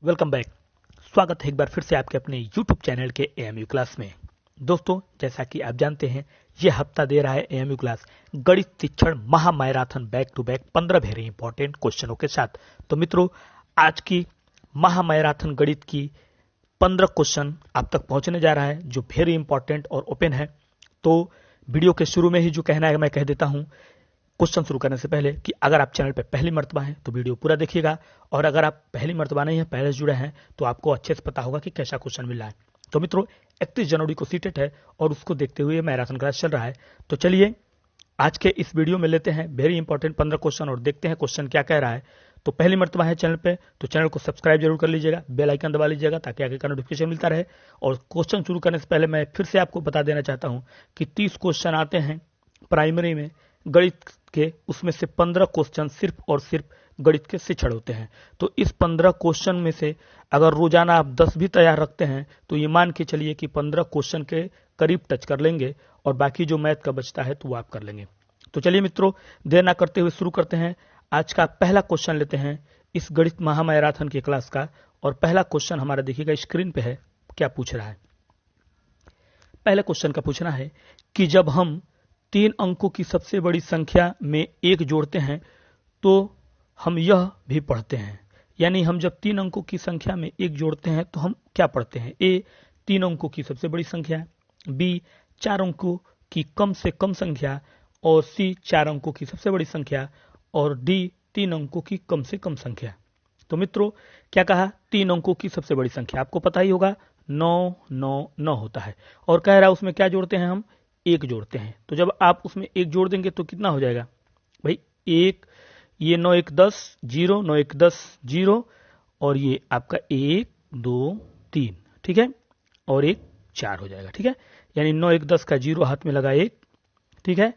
Welcome back. स्वागत है एक बार फिर से आपके अपने YouTube चैनल के एएमयू क्लास में। दोस्तों, जैसा कि आप जानते हैं, यह हफ्ता दे रहा है एएमयू क्लास गणित शिक्षण महामैराथन back to back 15 very important क्वेश्चनों के साथ। तो मित्रों, आज की महामैराथन गणित की 15 क्वेश्चन आप तक पहुंचने जा रहा है, जो वेरी इंपॉर्टेंट और ओपन है। तो वीडियो के शुरू में ही जो कहना है मैं कह देता हूं क्वेश्चन शुरू करने से पहले कि अगर आप चैनल पर पहली मर्तबा हैं तो वीडियो पूरा देखिएगा, और अगर आप पहली मर्तबा नहीं है, पहले से जुड़े हैं, तो आपको अच्छे से पता होगा कि कैसा क्वेश्चन मिल रहा है। तो मित्रों, 31 जनवरी को सीटेट है और उसको देखते हुए मैराथन क्लास चल रहा है। तो चलिए आज के इस वीडियो में लेते हैं वेरी इंपॉर्टेंट 15 क्वेश्चन और देखते हैं क्वेश्चन क्या कह रहा है। तो पहली मर्तबा है चैनल पे तो चैनल को सब्सक्राइब जरूर कर लीजिएगा, बेल आइकन दबा लीजिएगा ताकि आगे का नोटिफिकेशन मिलता रहे। और क्वेश्चन शुरू करने से पहले मैं फिर से आपको बता देना चाहता हूं कि 30 क्वेश्चन आते हैं प्राइमरी में गणित के, उसमें से 15 क्वेश्चन सिर्फ और सिर्फ गणित के शिक्षण होते हैं। तो इस 15 क्वेश्चन में से अगर रोजाना आप 10 भी तैयार रखते हैं तो ये मान के चलिए कि 15 क्वेश्चन के करीब टच कर लेंगे, और बाकी जो मैथ का बचता है तो वो आप कर लेंगे। तो चलिए मित्रों, देर ना करते हुए शुरू करते हैं। आज का पहला क्वेश्चन लेते हैं इस गणित महामैराथन की क्लास का, और पहला क्वेश्चन हमारा देखिएगा स्क्रीन पे है। क्या पूछ रहा है? पहले क्वेश्चन का पूछना है कि जब हम 3 अंकों की सबसे बड़ी संख्या में 1 जोड़ते हैं तो हम यह भी पढ़ते हैं। यानी हम जब 3 अंकों की संख्या में 1 जोड़ते हैं तो हम क्या पढ़ते हैं? ए, 3 अंकों की सबसे बड़ी संख्या, बी, 4 अंकों की कम से कम संख्या, और सी, 4 अंकों की सबसे बड़ी संख्या, और डी, 3 अंकों की कम से कम संख्या। तो मित्रों, क्या कहा? 3 अंकों की सबसे बड़ी संख्या आपको पता ही होगा 9 9 9 होता है, और कह रहा है उसमें क्या जोड़ते हैं? हम 1 जोड़ते हैं। तो जब आप उसमें 1 जोड़ देंगे तो कितना हो जाएगा भाई? 1, ये 9 1 10 0, 9 1 10 0, और ये आपका 1 2 3, ठीक है, और 1 4 हो जाएगा। ठीक है, यानी 9 1 10 का 0 हाथ में लगा 1, ठीक है,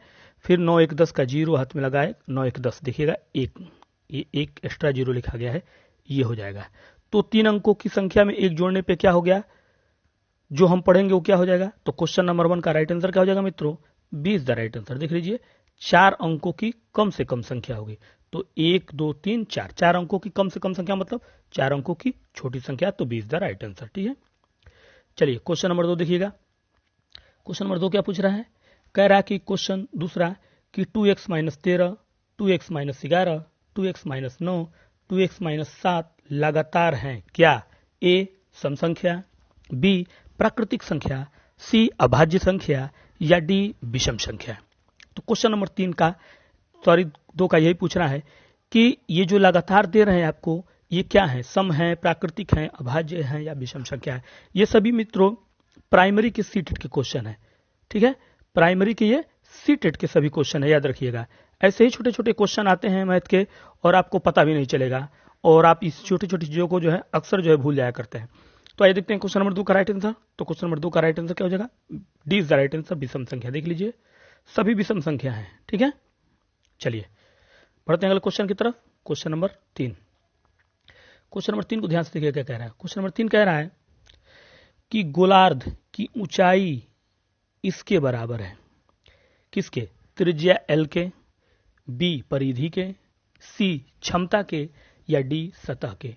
फिर 9 1 10 का 0 हाथ में लगा 9 1 10, देखिएगा 1, ये 1 एक्स्ट्रा 0 लिखा गया है, ये हो जाएगा। तो 3 अंकों की संख्या में 1 जोड़ने पे क्या हो गया? जो हम पढ़ेंगे वो क्या हो जाएगा? तो क्वेश्चन नंबर 1 का राइट आंसर क्या हो जाएगा मित्रों? 20 द राइट आंसर। देख लीजिए, 4 अंकों की कम से कम संख्या होगी। तो 1 2 3 4, 4 अंकों की कम से कम संख्या मतलब 4 अंकों की छोटी संख्या, तो 20 द राइट आंसर। ठीक है, चलिए क्वेश्चन नंबर 2 देखिएगा। क्वेश्चन नंबर 2 क्या पूछ रहा है? कह रहा है कि क्वेश्चन दूसरा कि 2x - 13, 2x - 11, 2x - 9, 2x - 7 लगातार हैं क्या? ए, सम संख्या, बी, प्राकृतिक संख्या, सी, अभाज्य संख्या, या डी, विषम संख्या। तो क्वेश्चन नंबर 3 का, सॉरी 2 का यही पूछना है कि ये जो लगातार दे रहे हैं आपको, ये क्या है? सम है, प्राकृतिक है, अभाज्य है, या विषम संख्या है? ये सभी मित्रों प्राइमरी के सीटेट के क्वेश्चन है। ठीक है, प्राइमरी के ये सीटेट के सभी क्वेश्चन है, याद रखिएगा। ऐसे ही छोटे छोटे क्वेश्चन आते हैं मैथ के, और आपको पता भी नहीं चलेगा, और आप इस छोटी छोटी चीजों को जो है अक्सर जो है भूल जाया करते हैं। तो आइए देखते हैं क्वेश्चन नंबर 2 का राइट आंसर। तो क्वेश्चन नंबर 2 का राइट आंसर क्या हो जाएगा? D is the right answer, विषम संख्या। देख लीजिए, सभी विषम संख्या है। ठीक है, चलिए बढ़ते हैं अगले क्वेश्चन की तरफ। Question number 3। क्वेश्चन नंबर 3 को ध्यान से देखिए क्या कह रहा है। क्वेश्चन नंबर 3 कह रहा है कि गोलार्ध की ऊंचाई इसके बराबर है। किसके? त्रिज्या एल के, बी, परिधि के, सी, क्षमता के, या डी, सतह के।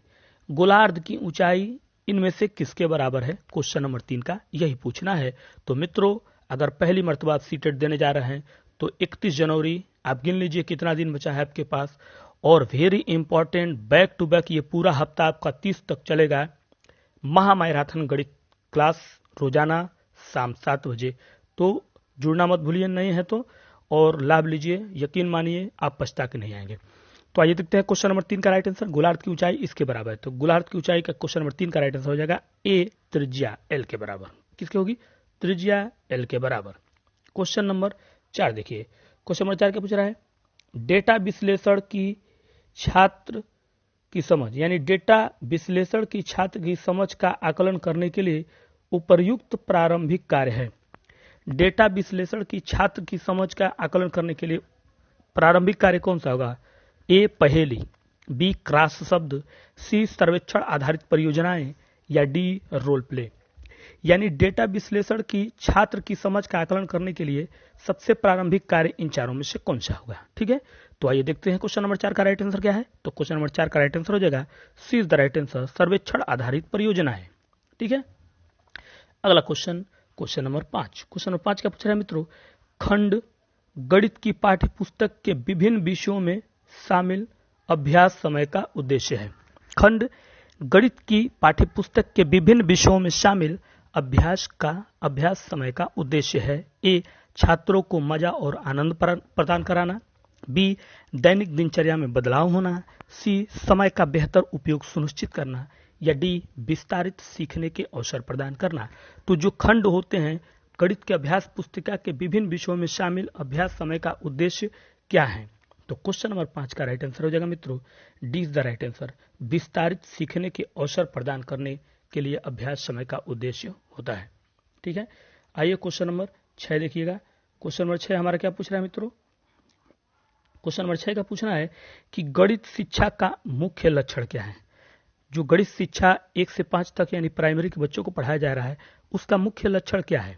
गोलार्ध की ऊंचाई इनमें से किसके बराबर है? क्वेश्चन नंबर 3 का यही पूछना है। तो मित्रों, अगर पहली मर्तबा आप सीटेट देने जा रहे हैं तो 31 जनवरी आप गिन लीजिए कितना दिन बचा है आपके पास। और very important, back to back ये पूरा हफ्ता आपका 30 तक चलेगा महामैराथन गणित क्लास, रोजाना शाम 7 बजे। तो जुड़ना मत भूलिए, नहीं है तो, और लाभ लीजिए, यकीन मानिए आप पछता के नहीं आएंगे। तो आइए देखते हैं क्वेश्चन नंबर 3 का राइट आंसर। गोलार्ध की ऊंचाई इसके बराबर है। तो गोलार्ध की ऊंचाई का क्वेश्चन नंबर 3 का राइट आंसर हो जाएगा ए, त्रिज्या एल के बराबर। किसके होगी? त्रिज्या एल के बराबर। क्वेश्चन नंबर 4 देखिए। क्वेश्चन नंबर 4 क्या पूछ रहा है? डेटा विश्लेषण की छात्र की समझ, यानी डेटा विश्लेषण की छात्र की समझ का आकलन करने के लिए उपर्युक्त प्रारंभिक कार्य है। डेटा विश्लेषण की छात्र की समझ का आकलन करने के लिए प्रारंभिक कार्य कौन सा होगा? ए, पहेली, बी, क्रॉस शब्द, सी, सर्वेक्षण आधारित परियोजनाएं, या डी, रोल प्ले। यानी डेटा विश्लेषण की छात्र की समझ का आकलन करने के लिए सबसे प्रारंभिक कार्य इन चारों में से कौन सा होगा। ठीक है, तो आइए देखते हैं क्वेश्चन नंबर 4 का राइट आंसर क्या है। तो क्वेश्चन नंबर 4 का राइट आंसर हो जाएगा सी इज द राइट आंसर, सर्वेक्षण आधारित परियोजना है। ठीक है, अगला question, question number 5। Question number 5 क्या पूछ रहा है मित्रों, खंड गणित की पाठ्य पुस्तक के विभिन्न विषयों में शामिल अभ्यास समय का उद्देश्य है। खंड गणित की पाठ्य पुस्तक के विभिन्न विषयों में शामिल अभ्यास समय का उद्देश्य है। ए, छात्रों को मजा और आनंद प्रदान कराना। बी, दैनिक दिनचर्या में बदलाव होना। सी, समय का बेहतर उपयोग सुनिश्चित करना। या डी, विस्तारित सीखने के अवसर प्रदान करना। तो जो खंड होते हैं गणित के अभ्यास पुस्तिका के विभिन्न विषयों में शामिल अभ्यास समय का उद्देश्य क्या है। तो क्वेश्चन नंबर 5 का राइट आंसर हो जाएगा मित्रों D is the right answer, विस्तारित सीखने के अवसर प्रदान करने के लिए अभ्यास समय का उद्देश्य होता है। ठीक है, आइए क्वेश्चन नंबर 6 देखिएगा। क्वेश्चन नंबर 6 हमारा क्या पूछ रहा है मित्रों, क्वेश्चन नंबर 6 का पूछना है कि गणित शिक्षा का मुख्य लक्षण क्या है। जो गणित शिक्षा 1 से 5 तक यानी प्राइमरी के बच्चों को पढ़ाया जा रहा है उसका मुख्य लक्षण क्या है।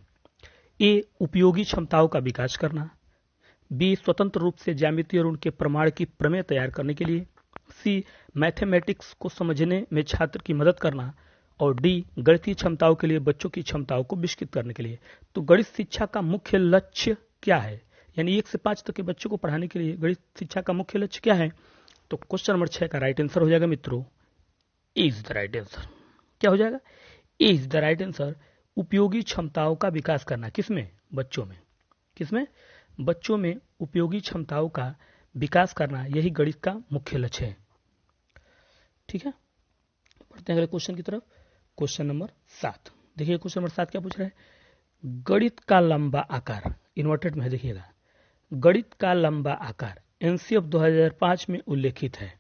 ए, उपयोगी क्षमताओं का विकास करना। बी, स्वतंत्र रूप से ज्यामिति और उनके प्रमाण की प्रमेय तैयार करने के लिए। सी, मैथमेटिक्स को समझने में छात्र की मदद करना। और डी, गणितीय क्षमताओं के लिए बच्चों की क्षमताओं को विकसित करने के लिए। तो गणित शिक्षा का मुख्य लक्ष्य क्या है, यानी 1 से 5 तक के बच्चों को पढ़ाने के लिए गणित शिक्षा का मुख्य लक्ष्य क्या है। तो क्वेश्चन नंबर 6 का राइट आंसर हो जाएगा मित्रों ए इज द राइट आंसर। क्या हो जाएगा, ए इज द राइट आंसर, उपयोगी क्षमताओं का विकास करना। किसमें, बच्चों में। किसमें, बच्चों में उपयोगी क्षमताओं का विकास करना, यही गणित का मुख्य लक्ष्य है। ठीक है, बढ़ते हैं अगले क्वेश्चन की तरफ। क्वेश्चन नंबर 7 देखिए, क्वेश्चन नंबर 7 क्या पूछ रहा है, गणित का लंबा आकार, इन्वर्टेड में देखिएगा, गणित का लंबा आकार एनसीएफ 2005 में उल्लेखित है।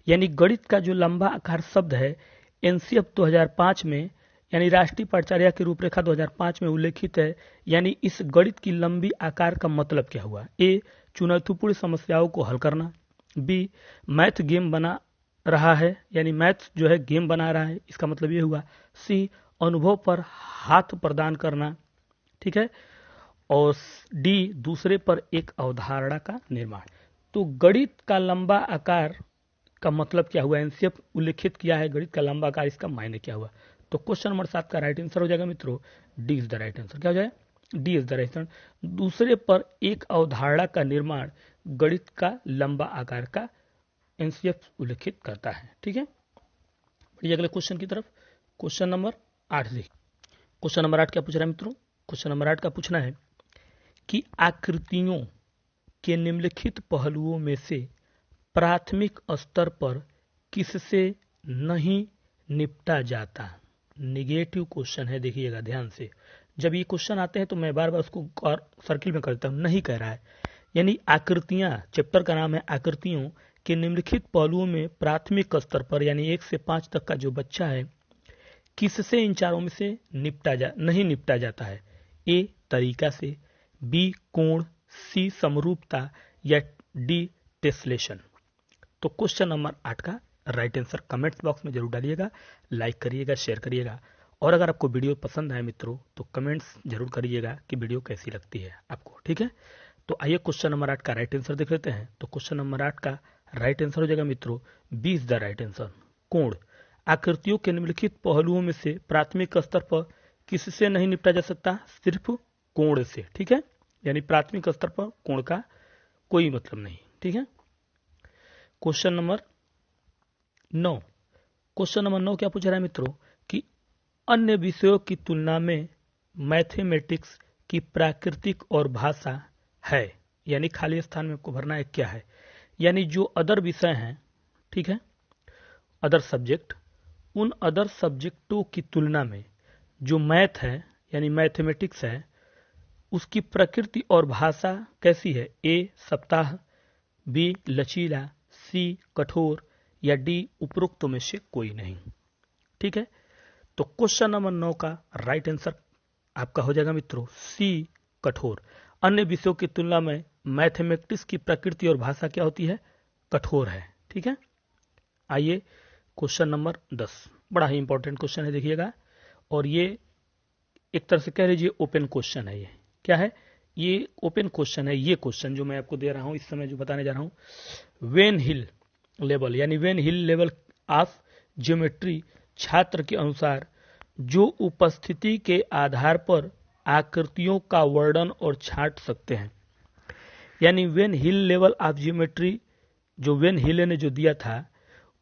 यानी गणित का जो लंबा आकार शब्द है एनसीएफ 2005 में यानी राष्ट्रीय पाठ्यचर्या की रूपरेखा 2005 में उल्लेखित है। यानी इस गणित की लंबी आकार का मतलब क्या हुआ। ए, चुनौतीपूर्ण समस्याओं को हल करना। बी, मैथ गेम बना रहा है, यानी मैथ जो है गेम बना रहा है, इसका मतलब ये हुआ। सी, अनुभव पर हाथ प्रदान करना। ठीक है, और डी, दूसरे पर एक अवधारणा का निर्माण। तो गणित का लंबा आकार का मतलब क्या हुआ, एनसीएफ उल्लेखित किया है गणित का लंबा आकार, इसका मायने क्या हुआ। तो क्वेश्चन नंबर 7 का राइट आंसर हो जाएगा मित्रों D is the right answer. क्या हो जाएगा, D is the right answer, दूसरे पर एक अवधारणा का निर्माण गणित का लंबा आकार का एनसीएफ उल्लेखित करता है। ठीक है, बढ़िए अगले क्वेश्चन की तरफ। क्वेश्चन नंबर 8 देखिए, क्वेश्चन नंबर 8 क्या पूछ रहा है मित्रों, क्वेश्चन नंबर 8 का पूछना है कि आकृतियों के निम्नलिखित पहलुओं में से प्राथमिक स्तर पर किससे नहीं निपटा जाता। निगेटिव क्वेश्चन है, देखिएगा ध्यान से। जब ये क्वेश्चन आते हैं तो मैं बार बार उसको सर्किल में करता हूं, नहीं कह रहा है। यानी आकृतियां, चैप्टर का नाम है आकृतियों के निम्नलिखित पहलुओं में प्राथमिक स्तर पर यानी 1 से 5 तक का जो बच्चा है किससे इन चारों में से नहीं निपटा जाता है। ए, तरीका से। बी, कोण। सी, समरूपता। या डी, टेस्लेशन। तो क्वेश्चन नंबर 8 का राइट आंसर कमेंट्स बॉक्स में जरूर डालिएगा, लाइक करिएगा, शेयर करिएगा। और अगर आपको वीडियो पसंद आए मित्रों तो कमेंट्स जरूर करिएगा कि वीडियो कैसी लगती है आपको। ठीक है, तो आइए क्वेश्चन नंबर 8 का राइट आंसर देख लेते हैं। तो क्वेश्चन नंबर 8 का राइट आंसर हो जाएगा मित्रों B is the right answer, कोण। आकृतियों के निम्नलिखित पहलुओं में से प्राथमिक स्तर पर किससे नहीं निपटा जा सकता, सिर्फ कोण से। ठीक है, यानी प्राथमिक स्तर पर कोण का कोई मतलब नहीं। ठीक है, क्वेश्चन नंबर 9, क्वेश्चन नंबर 9 क्या पूछ रहा है मित्रों कि अन्य विषयों की तुलना में मैथमेटिक्स की प्राकृतिक और भाषा है, यानी खाली स्थान में आपको भरना है क्या है। यानी जो अदर विषय हैं, ठीक है, अदर सब्जेक्ट, उन अदर सब्जेक्टों की तुलना में जो मैथ है यानी मैथमेटिक्स है उसकी प्रकृति और भाषा कैसी है। ए, सप्ताह। बी, लचीला। सी, कठोर। या डी, उपरोक्त में से कोई नहीं। ठीक है, तो क्वेश्चन नंबर 9 का राइट आंसर आपका हो जाएगा मित्रों सी, कठोर। अन्य विषयों की तुलना में मैथमेटिक्स की प्रकृति और भाषा क्या होती है, कठोर है। ठीक है, आइए क्वेश्चन नंबर 10, बड़ा ही इंपॉर्टेंट क्वेश्चन है, देखिएगा। और ये एक तरह से कह लीजिए ओपन क्वेश्चन है। ये क्या है? ये ओपन क्वेश्चन है। ये क्वेश्चन जो मैं आपको दे रहा हूं इस समय जो बताने जा रहा हूं, वेन हिल लेवल यानी when hill level of geometry छात्र के अनुसार जो उपस्थिति के आधार पर आकृतियों का वर्णन और छांट सकते हैं। यानी when hill level of geometry जो वेन हिल ने जो दिया था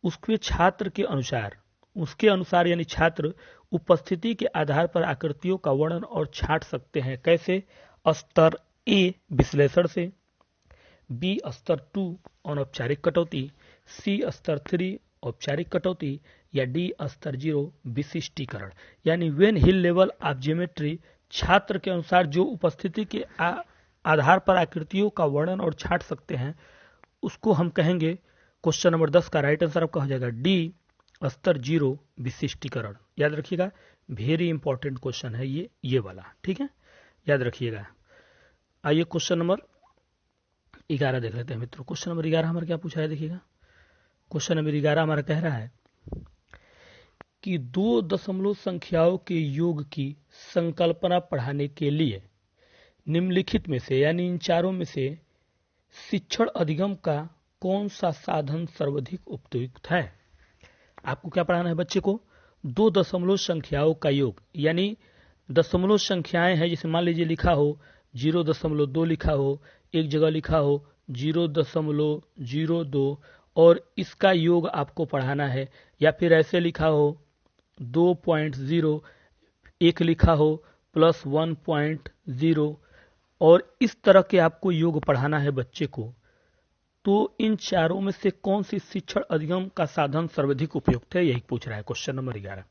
उसके छात्र के अनुसार, उसके अनुसार यानी छात्र उपस्थिति के आधार पर आकृतियों का वर्णन और छांट सकते हैं। कैसे? स्तर ए विश्लेषण से, बी स्तर 2 अनौपचारिक कटौती, सी स्तर 3 औपचारिक कटौती या डी स्तर 0 विशिष्टीकरण। यानी when hill level of geometry छात्र के अनुसार जो उपस्थिति के आधार पर आकृतियों का वर्णन और छांट सकते हैं उसको हम कहेंगे, क्वेश्चन नंबर 10 का राइट आंसर आपका हो जाएगा डी स्तर 0 विशिष्टीकरण। याद रखिएगा, वेरी इंपॉर्टेंट क्वेश्चन है ये वाला, ठीक है, याद रखिएगा। आइए क्वेश्चन नंबर 11 देख लेते हैं मित्रों। क्वेश्चन नंबर 11 हमारा क्या पूछा है, देखिएगा। क्वेश्चन नंबर 11 हमारा कह रहा है कि दो दशमलव संख्याओं के योग की संकल्पना पढ़ाने के लिए निम्नलिखित में से यानी इन चारों में से शिक्षण अधिगम का कौन सा साधन सर्वाधिक उपयुक्त है। आपको क्या पढ़ाना है बच्चे को? दो दशमलव संख्याओं का योग, यानी दशमलव संख्याएं हैं, जैसे मान लीजिए लिखा हो 0.2 लिखा हो, एक जगह लिखा हो 0.02 और इसका योग आपको पढ़ाना है, या फिर ऐसे लिखा हो 2.0, एक लिखा हो प्लस 1.0 और इस तरह के आपको योग पढ़ाना है बच्चे को। तो इन चारों में से कौन सी शिक्षण अधिगम का साधन सर्वाधिक उपयुक्त है, यही पूछ रहा है क्वेश्चन नंबर 11।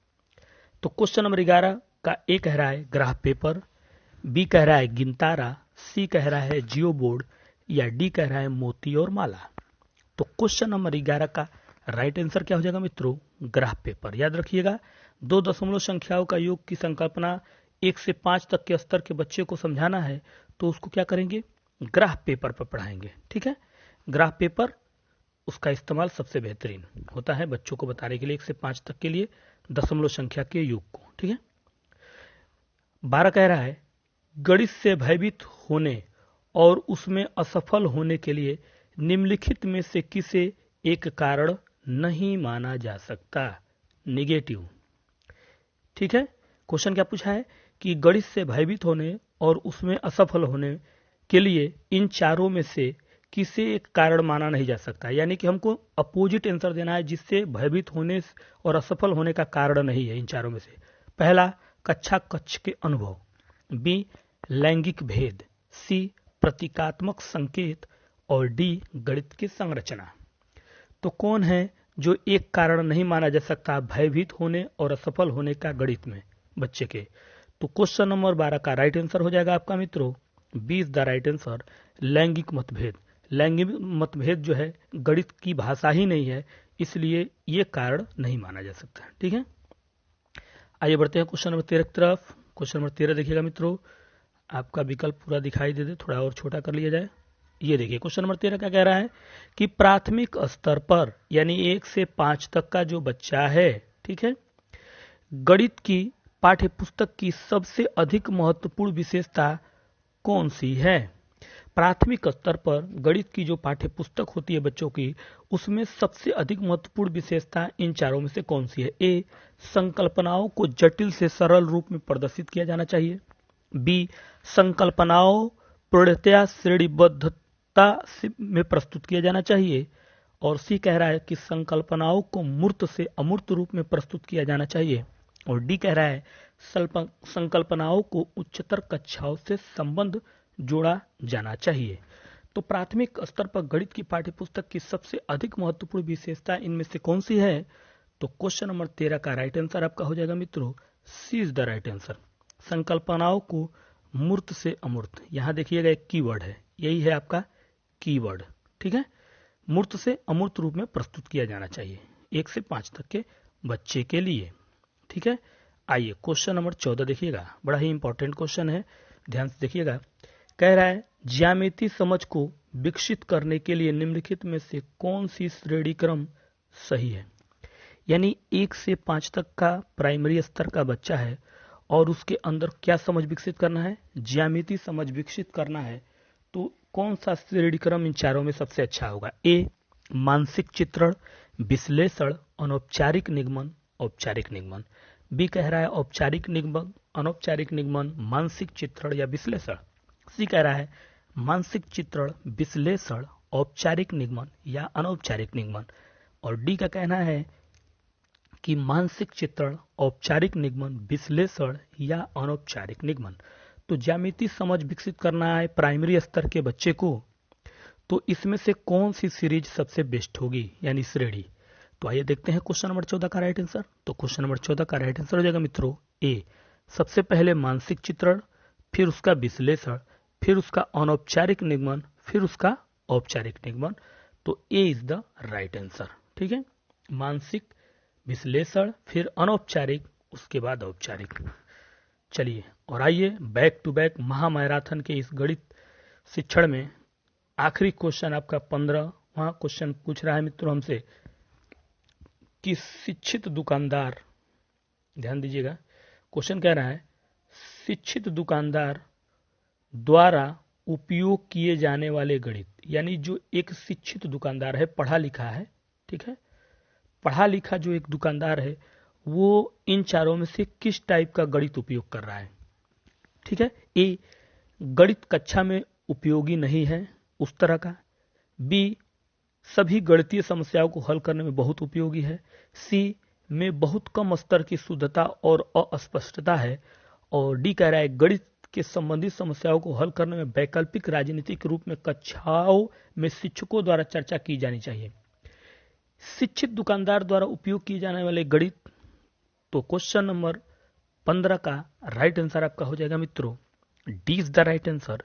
तो क्वेश्चन नंबर 11 का ए कह रहा है ग्राफ पेपर, बी कह रहा है गिनतारा, सी कह रहा है जियो बोर्ड या डी कह रहा है मोती और माला। तो क्वेश्चन नंबर 11 का राइट आंसर क्या हो जाएगा मित्रों? Graph paper. याद रखिएगा, दो दशमलव संख्याओं का योग की संकल्पना 1 से 5 तक के स्तर के बच्चे को समझाना है तो उसको क्या करेंगे? ग्राफ पेपर पर पढ़ाएंगे, ठीक है। ग्राफ पेपर उसका इस्तेमाल सबसे बेहतरीन होता है बच्चों को बताने के लिए 1 से 5 तक के लिए दशमलव संख्या के योग को, ठीक है। 12 कह रहा है गणित से भयभीत होने और उसमें असफल होने के लिए निम्नलिखित में से किसे एक कारण नहीं माना जा सकता, निगेटिव, ठीक है। क्वेश्चन क्या पूछा है कि गणित से भयभीत होने और उसमें असफल होने के लिए इन चारों में से किसे एक कारण माना नहीं जा सकता, यानी कि हमको अपोजिट आंसर देना है जिससे भयभीत होने और असफल होने का कारण नहीं है इन चारों में से। पहला कक्षा कक्ष के अनुभव, बी लैंगिक भेद, सी प्रतीकात्मक संकेत और डी गणित की संरचना। तो कौन है जो एक कारण नहीं माना जा सकता भयभीत होने और असफल होने का गणित में बच्चे के? तो क्वेश्चन नंबर 12 का राइट आंसर हो जाएगा आपका मित्रों B is the right answer, लैंगिक मतभेद। लैंगिक मतभेद जो है गणित की भाषा ही नहीं है, इसलिए ये कारण नहीं माना जा सकता, ठीक है। आइए बढ़ते हैं क्वेश्चन नंबर 13 की तरफ। क्वेश्चन नंबर 13 देखिएगा मित्रों, आपका विकल्प पूरा दिखाई दे थोड़ा और छोटा कर लिया जाए। ये देखिए क्वेश्चन नंबर 13 क्या कह रहा है कि प्राथमिक स्तर पर यानी 1 से 5 तक का जो बच्चा है, ठीक है, गणित की पाठ्य पुस्तक की सबसे अधिक महत्वपूर्ण विशेषता कौन सी है। प्राथमिक स्तर पर गणित की जो पाठ्य पुस्तक होती है बच्चों की, उसमें सबसे अधिक महत्वपूर्ण विशेषता इन चारों में से कौन सी है? ए संकल्पनाओं को जटिल से सरल रूप में प्रदर्शित किया जाना चाहिए, बी संकल्पनाओं पूर्णतया श्रेणीबद्धता में प्रस्तुत किया जाना चाहिए, और सी कह रहा है कि संकल्पनाओं को मूर्त से अमूर्त रूप में प्रस्तुत किया जाना चाहिए, और डी कह रहा है संकल्पनाओं को उच्चतर कक्षाओं से संबंध जोड़ा जाना चाहिए। तो प्राथमिक स्तर पर गणित की पाठ्यपुस्तक की सबसे अधिक महत्वपूर्ण विशेषता इनमें से कौन सी है? तो क्वेश्चन नंबर 13 का राइट आंसर आपका हो जाएगा मित्रों सी इज द राइट आंसर, संकल्पनाओं को मूर्त से अमूर्त। यहां देखिएगा एक कीवर्ड है, यही है आपका कीवर्ड, ठीक है। मूर्त से अमूर्त रूप में प्रस्तुत किया जाना चाहिए 1 से 5 तक के बच्चे के लिए, ठीक है। आइए क्वेश्चन नंबर 14 देखिएगा, बड़ा ही इंपॉर्टेंट क्वेश्चन है, ध्यान से देखिएगा। कह रहा है ज्यामितीय समझ को विकसित करने के लिए निम्नलिखित में से कौन सी श्रेणी क्रम सही है। यानी 1 से 5 तक का प्राइमरी स्तर का बच्चा है और उसके अंदर क्या समझ विकसित करना है, ज्यामिति समझ विकसित करना है, तो कौन सा श्रेणी क्रम इन चारों में सबसे अच्छा होगा? ए मानसिक चित्रण, विश्लेषण, अनौपचारिक निगमन, औपचारिक निगमन। बी कह रहा है औपचारिक निगमन, अनौपचारिक निगमन, मानसिक चित्रण या विश्लेषण। सी कह रहा है मानसिक चित्रण, विश्लेषण, औपचारिक निगमन या अनौपचारिक निगमन। और डी का कहना है कि मानसिक चित्रण, औपचारिक निगमन, विश्लेषण या अनौपचारिक निगमन। तो ज्यामिति समझ विकसित करना है प्राइमरी स्तर के बच्चे को, तो इसमें से कौन सी सीरीज सबसे बेस्ट होगी यानी श्रेणी? तो आइए देखते हैं क्वेश्चन नंबर 14 का राइट आंसर। तो क्वेश्चन नंबर 14 का राइट आंसर हो जाएगा मित्रों ए सबसे पहले मानसिक चित्रण, फिर उसका विश्लेषण, फिर उसका अनौपचारिक निगमन, फिर उसका औपचारिक निगमन। तो ए इज द राइट आंसर। ठीक है, मानसिक, विश्लेषण, फिर अनौपचारिक, उसके बाद औपचारिक। चलिए और आइए बैक टू बैक महामैराथन के इस गणित शिक्षण में आखिरी क्वेश्चन आपका 15वां क्वेश्चन पूछ रहा है मित्रों हमसे कि शिक्षित दुकानदार, ध्यान दीजिएगा, क्वेश्चन कह रहा है शिक्षित दुकानदार द्वारा उपयोग किए जाने वाले गणित, यानी जो एक शिक्षित दुकानदार है, पढ़ा लिखा है, ठीक है, पढ़ा लिखा जो एक दुकानदार है वो इन चारों में से किस टाइप का गणित उपयोग कर रहा है? ठीक है, ए गणित कक्षा में उपयोगी नहीं है उस तरह का, बी सभी गणितीय समस्याओं को हल करने में बहुत उपयोगी है, सी में बहुत कम स्तर की शुद्धता और अस्पष्टता है, और डी कह रहा है गणित के संबंधित समस्याओं को हल करने में वैकल्पिक राजनीतिक रूप में कक्षाओं में शिक्षकों द्वारा चर्चा की जानी चाहिए। शिक्षित दुकानदार द्वारा उपयोग किए जाने वाले गणित, तो क्वेश्चन नंबर 15 का राइट आंसर आपका हो जाएगा मित्रों D is the right answer.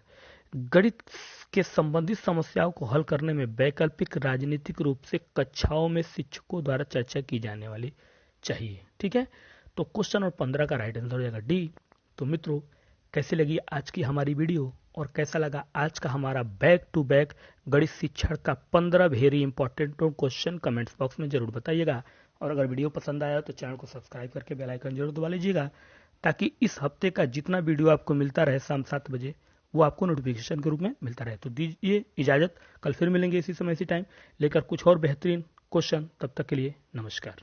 गणित के संबंधित समस्याओं को हल करने में वैकल्पिक राजनीतिक रूप से कक्षाओं में शिक्षकों द्वारा चर्चा की जाने वाली चाहिए। ठीक है, तो क्वेश्चन नंबर 15 का राइट आंसर हो जाएगा डी। तो मित्रों कैसी लगी आज की हमारी वीडियो और कैसा लगा आज का हमारा बैक टू बैक गणित शिक्षण का 15 very important question comments box में जरूर बताइएगा। और अगर वीडियो पसंद आया तो चैनल को सब्सक्राइब करके बेल आइकन जरूर दबा लीजिएगा ताकि इस हफ्ते का जितना वीडियो आपको मिलता रहे शाम 7 बजे वो आपको नोटिफिकेशन के रूप में मिलता रहे। तो दीजिए इजाजत, कल फिर मिलेंगे इसी समय इसी टाइम लेकर कुछ और बेहतरीन क्वेश्चन। तब तक के लिए नमस्कार।